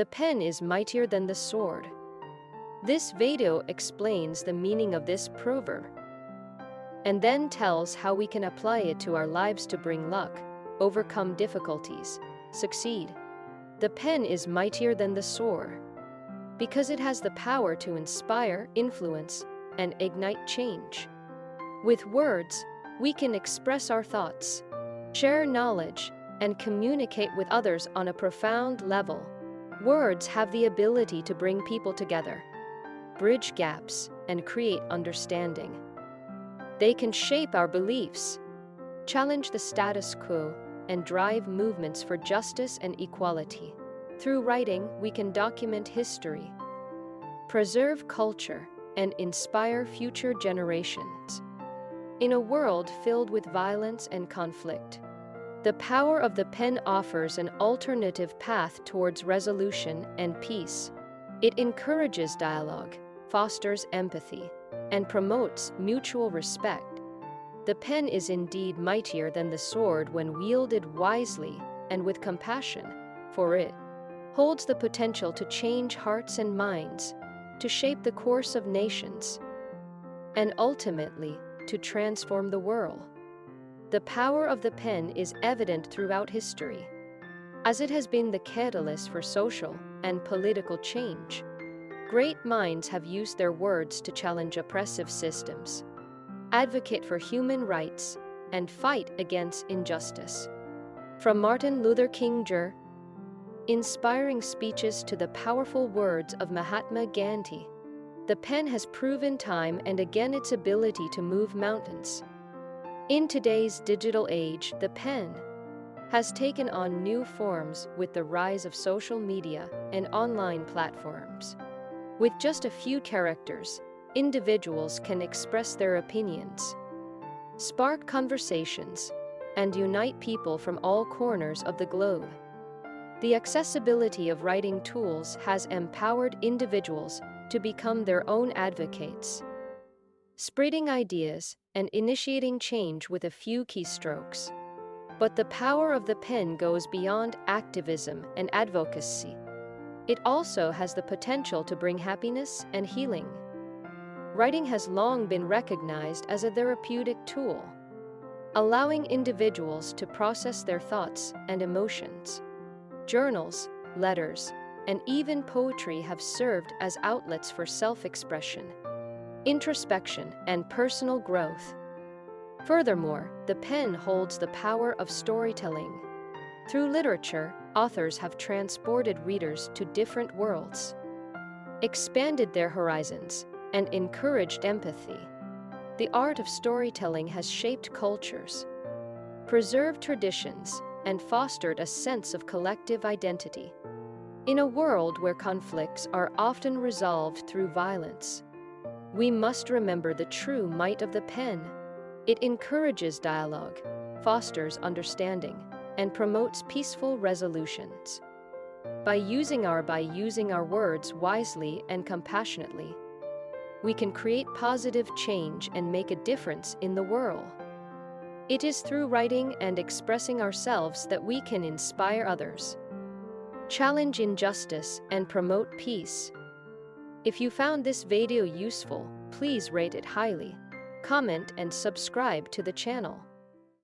The pen is mightier than the sword. This video explains the meaning of this proverb and then tells how we can apply it to our lives to bring luck, overcome difficulties, succeed. The pen is mightier than the sword because it has the power to inspire, influence, and ignite change. With words, we can express our thoughts, share knowledge, and communicate with others on a profound level. Words have the ability to bring people together, bridge gaps, and create understanding. They can shape our beliefs, challenge the status quo, and drive movements for justice and equality. Through writing, we can document history, preserve culture, and inspire future generations. In a world filled with violence and conflict, the power of the pen offers an alternative path towards resolution and peace. It encourages dialogue, fosters empathy, and promotes mutual respect. The pen is indeed mightier than the sword when wielded wisely and with compassion, for it holds the potential to change hearts and minds, to shape the course of nations, and ultimately to transform the world. The power of the pen is evident throughout history, as it has been the catalyst for social and political change. Great minds have used their words to challenge oppressive systems, advocate for human rights, and fight against injustice. From Martin Luther King Jr.'s inspiring speeches to the powerful words of Mahatma Gandhi, the pen has proven time and again its ability to move mountains. In today's digital age, the pen has taken on new forms with the rise of social media and online platforms. With just a few characters, individuals can express their opinions, spark conversations, and unite people from all corners of the globe. The accessibility of writing tools has empowered individuals to become their own advocates, spreading ideas and initiating change with a few keystrokes. But the power of the pen goes beyond activism and advocacy. It also has the potential to bring happiness and healing. Writing has long been recognized as a therapeutic tool, allowing individuals to process their thoughts and emotions. Journals, letters, and even poetry have served as outlets for self-expression, introspection, and personal growth. Furthermore, the pen holds the power of storytelling. Through literature, authors have transported readers to different worlds, expanded their horizons, and encouraged empathy. The art of storytelling has shaped cultures, preserved traditions, and fostered a sense of collective identity. In a world where conflicts are often resolved through violence, we must remember the true might of the pen. It encourages dialogue, fosters understanding, and promotes peaceful resolutions. By using our words wisely and compassionately, we can create positive change and make a difference in the world. It is through writing and expressing ourselves that we can inspire others, challenge injustice, and promote peace. If you found this video useful, please rate it highly, comment, and subscribe to the channel.